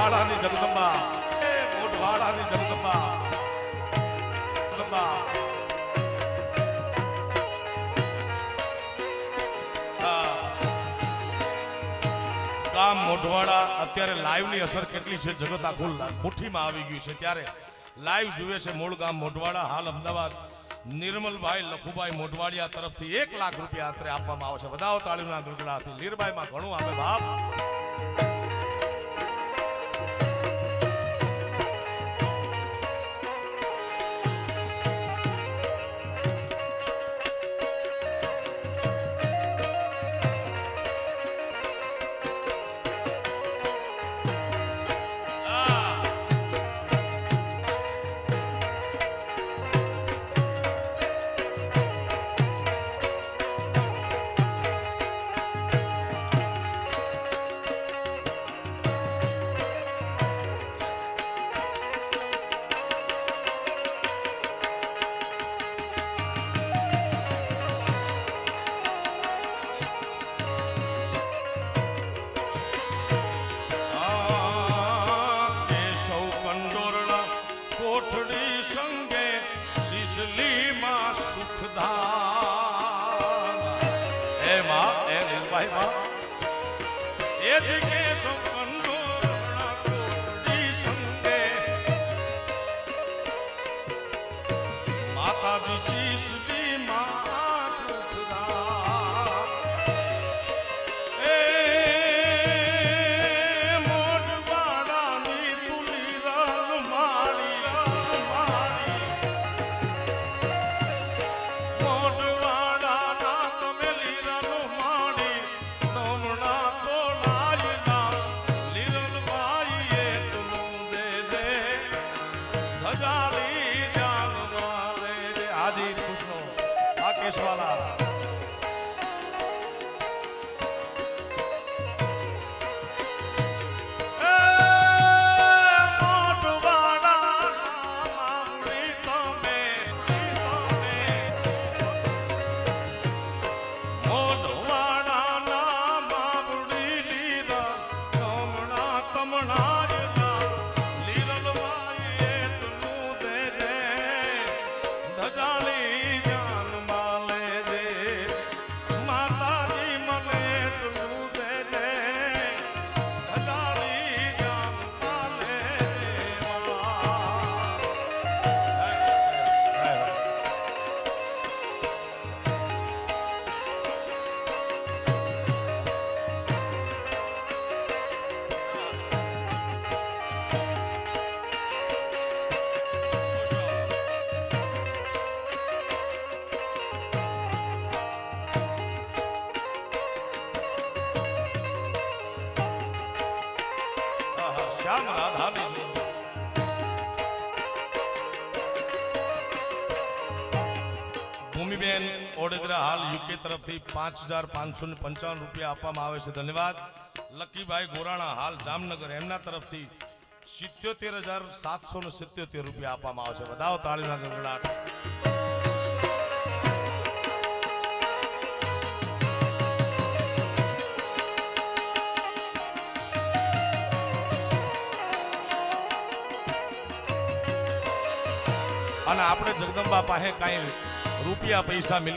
મોઢવાડાની જગદંબા એ મોઢવાડાની જગદંબા જગદંબા ગામ મોઢવાડા અત્યારે લાઈવ ની અસર કેટલી છે જગત આખું મુઠ્ઠીમાં આવી ગયું છે ત્યારે લાઈવ જુએ છે મૂળ ગામ મોઢવાડા હાલ અમદાવાદ નિર્મલભાઈ લખુભાઈ મોઢવાડિયા તરફથી 1 લાખ રૂપિયા અત્રે આપવામાં આવશે વધાવો તાળીના ગણગણાથી લીરબાઈમાં ઘણું આવે બાપ ભૂમિબેન ઓડેદરા હાલ યુકે તરફથી 5555 રૂપિયા આપવામાં આવે છે ધન્યવાદ લકીભાઈ ગોરાણા હાલ જામનગર એમના તરફથી 77777 રૂપિયા આપવામાં આવે છે વધાવો તાળીના ગણગણાટ અને આપણે જગદંબા પાસે કાંઈ રૂપિયા પૈસા